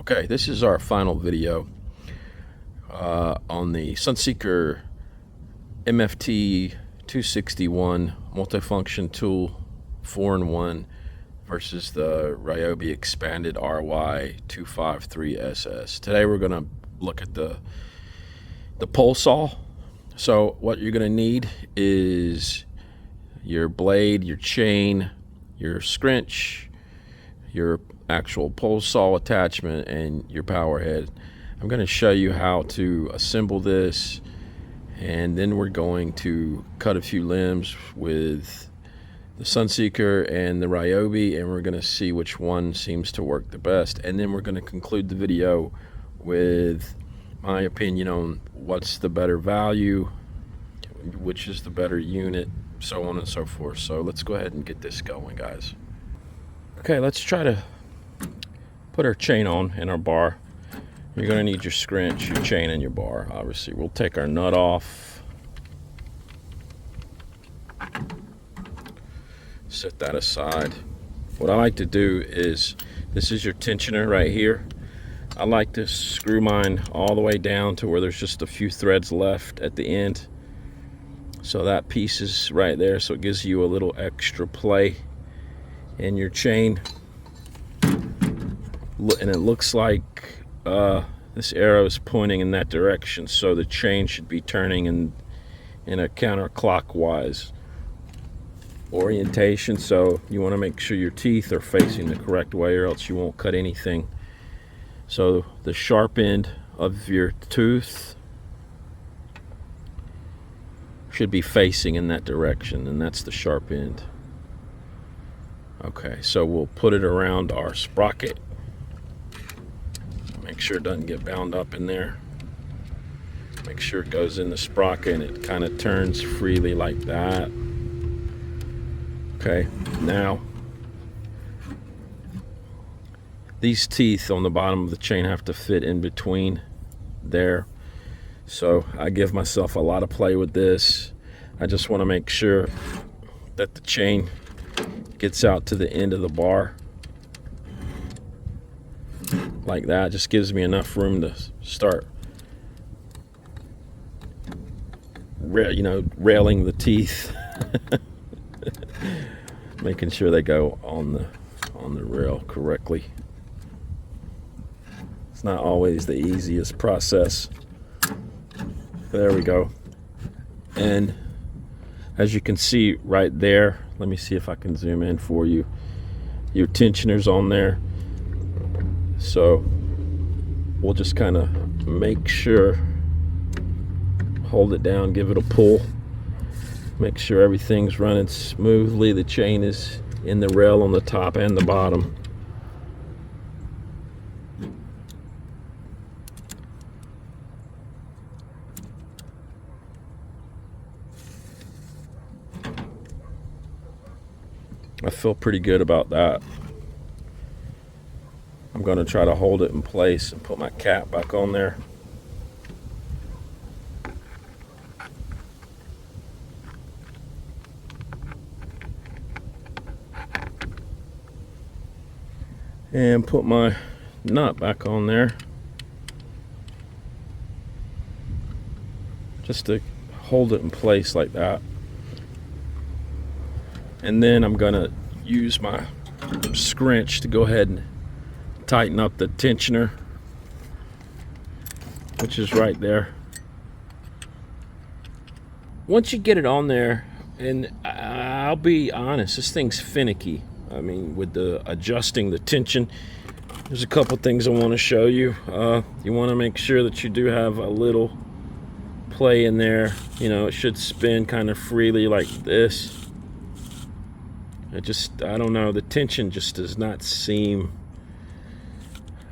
Okay, this is our final video on the Sunseeker MFT261 multifunction tool 4-in-1 versus the Ryobi expanded RY253SS. Today we're going to look at the pole saw. So what you're going to need is your blade, your chain, your scrinch, your actual pole saw attachment, and your power head. I'm going to show you how to assemble this, and then we're going to cut a few limbs with the Sunseeker and the Ryobi, and we're going to see which one seems to work the best. And then we're going to conclude the video with my opinion on what's the better value, which is the better unit, so on and so forth. So let's go ahead and get this going, guys. Okay, let's try to put our chain on and our bar. You're going to need your scrinch, your chain, and your bar. Obviously, we'll take our nut off. Set that aside. What I like to do is, this is your tensioner right here. I like to screw mine all the way down to where there's just a few threads left at the end. So that piece is right there, so it gives you a little extra play in your chain. And it looks like this arrow is pointing in that direction, so the chain should be turning in a counterclockwise orientation. So you want to make sure your teeth are facing the correct way, or else you won't cut anything. So the sharp end of your tooth should be facing in that direction, and that's the sharp end. Okay, so we'll put it around our sprocket. Make sure it doesn't get bound up in there. Make sure it goes in the sprocket and it kind of turns freely like that. Okay, now these teeth on the bottom of the chain have to fit in between there. So I give myself a lot of play with this. I just want to make sure that the chain gets out to the end of the bar like that. Just gives me enough room to start railing the teeth. Making sure they go on the rail correctly. It's not always the easiest process. There we go. And as you can see right there, let me see if I can zoom in for you. Your tensioner's on there. So we'll just kind of make sure, hold it down, give it a pull. Make sure everything's running smoothly. The chain is in the rail on the top and the bottom. I feel pretty good about that. I'm going to try to hold it in place and put my cap back on there. And put my nut back on there. Just to hold it in place like that. And then I'm going to use my scrinch to go ahead and tighten up the tensioner, which is right there. Once you get it on there, and I'll be honest, this thing's finicky. I mean, with the adjusting the tension, there's a couple things I want to show you. You want to make sure that you do have a little play in there. You know, it should spin kind of freely like this. I don't know, the tension just does not seem,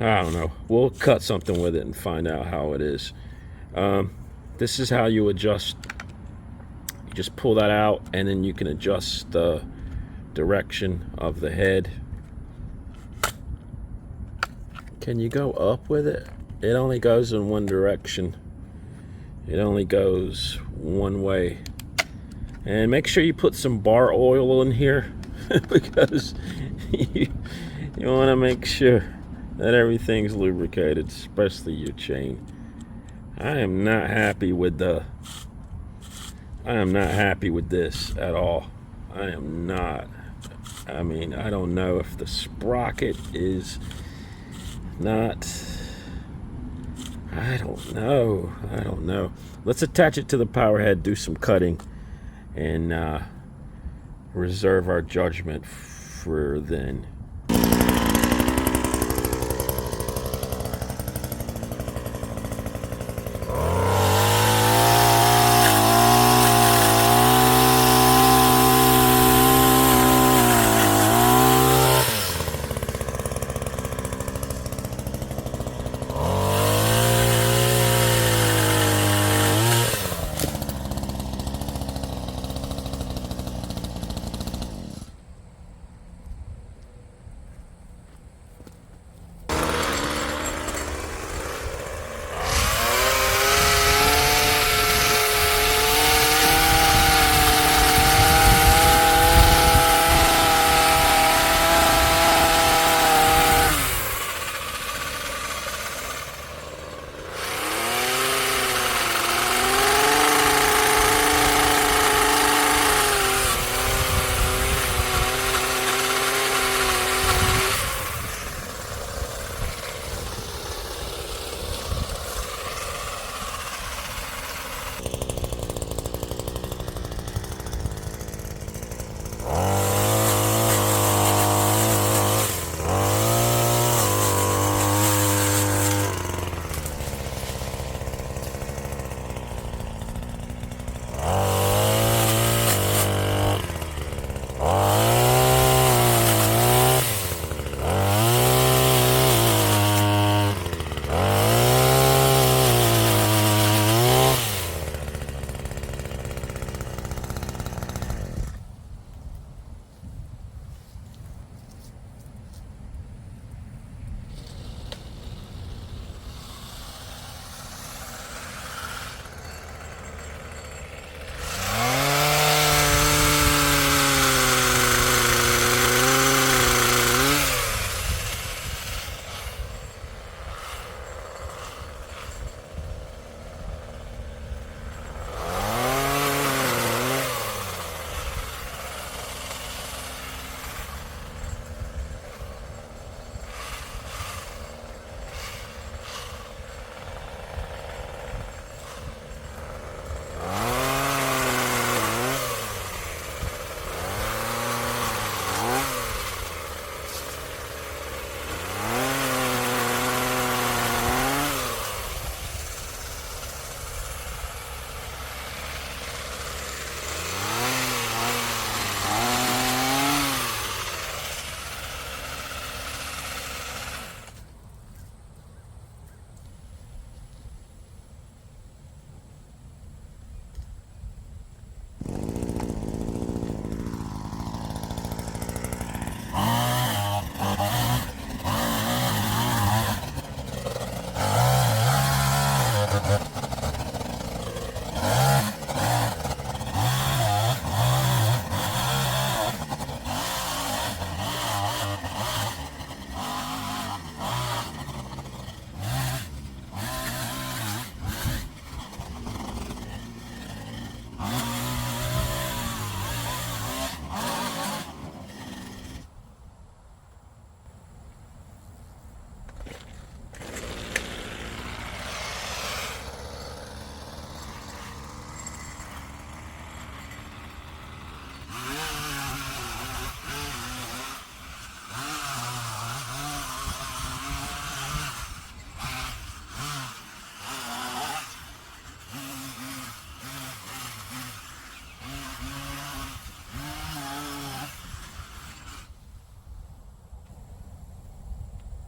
I don't know. We'll cut something with it and find out how it is. This is how you adjust. You just pull that out, and then you can adjust the direction of the head. Can you go up with it? It only goes in one direction. It only goes one way. And make sure you put some bar oil in here because you want to make sure that everything's lubricated, especially your chain. I am not happy with this at all. I am not. I mean, I don't know if the sprocket is not. I don't know. Let's attach it to the power head, do some cutting, and reserve our judgment for then.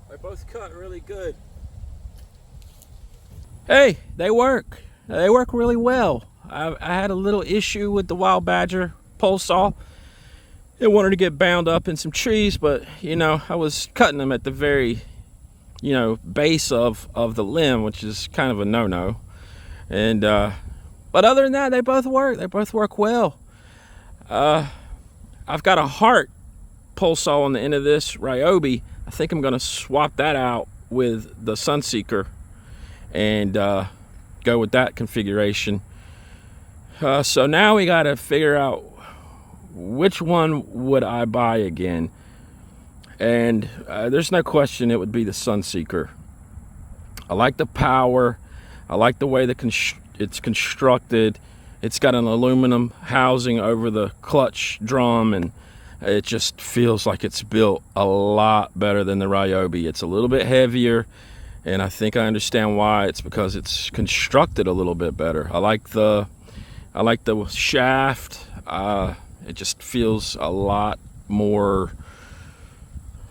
They both cut really good. Hey, they work. They work really well. I had a little issue with the Wild Badger pole saw. It wanted to get bound up in some trees, but you know, I was cutting them at the very, you know, base of the limb, which is kind of a no-no. And but other than that, they both work. They both work well. I've got a Hart pole saw on the end of this Ryobi I think I'm gonna swap that out with the Sunseeker and go with that configuration. So now we gotta figure out which one would I buy again. And there's no question it would be the Sunseeker. I like the power. I like the way it's constructed. It's got an aluminum housing over the clutch drum, and it just feels like it's built a lot better than the Ryobi. It's a little bit heavier, and I think I understand why. It's because it's constructed a little bit better. I like the shaft. It just feels a lot more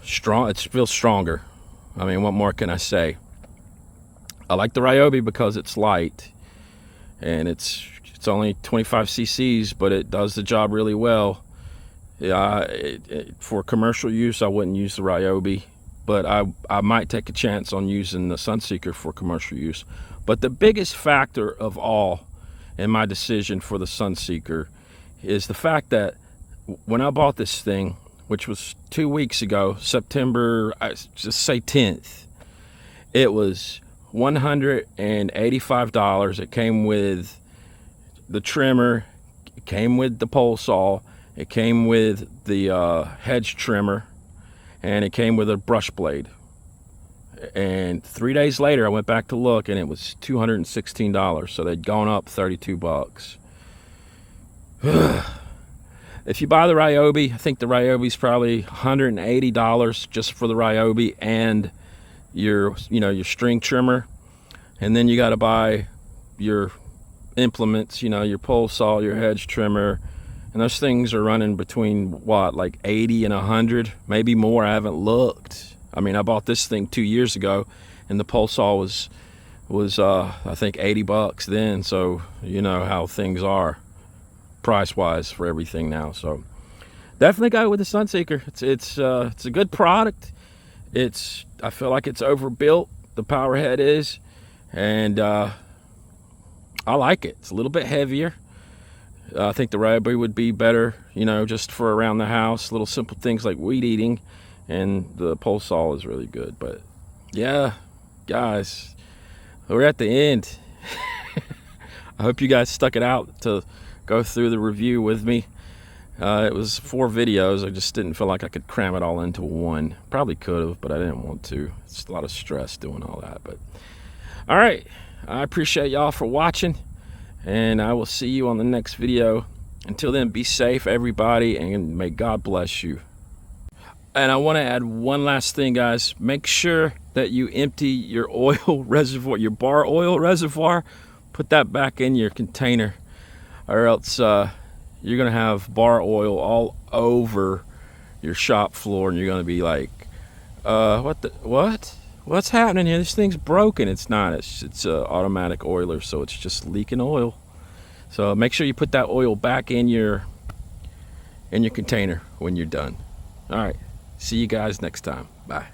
strong. It feels stronger. I mean, what more can I say? I like the Ryobi because it's light, and it's only 25 cc's, but it does the job really well. For commercial use, I wouldn't use the Ryobi, but I might take a chance on using the Sunseeker for commercial use. But the biggest factor of all in my decision for the Sunseeker is the fact that when I bought this thing, which was 2 weeks ago, September, just say 10th, it was $185. It came with the trimmer, it came with the pole saw, it came with the hedge trimmer, and it came with a brush blade. And 3 days later I went back to look, and it was $216. So they'd gone up 32 bucks. If you buy the Ryobi, I think the Ryobi's probably $180 just for the Ryobi and your string trimmer. And then you got to buy your implements, your pole saw, your hedge trimmer, and those things are running between what, like 80 and 100, maybe more. I haven't looked. I mean, I bought this thing 2 years ago, and the pole saw was I think 80 bucks then. So you know how things are price wise for everything now. So definitely go with the Sunseeker. It's a good product. I feel like it's overbuilt, the power head is, and I like it. It's a little bit heavier. I think the Ryobi would be better, just for around the house, little simple things like weed eating, and the pole saw is really good. But yeah, guys, we're at the end. I hope you guys stuck it out to go through the review with me. It was 4 videos. I just didn't feel like I could cram it all into one. Probably could have, but I didn't want to. It's a lot of stress doing all that. But all right, I appreciate y'all for watching, and I will see you on the next video. Until then, be safe, everybody, and may God bless you. And I want to add one last thing, guys. Make sure that you empty your oil reservoir, your bar oil reservoir. Put that back in your container, or else you're gonna have bar oil all over your shop floor, and you're gonna be like, what's happening here? This thing's broken. It's not. It's a automatic oiler, so it's just leaking oil. So make sure you put that oil back in your container when you're done. All right, see you guys next time. Bye.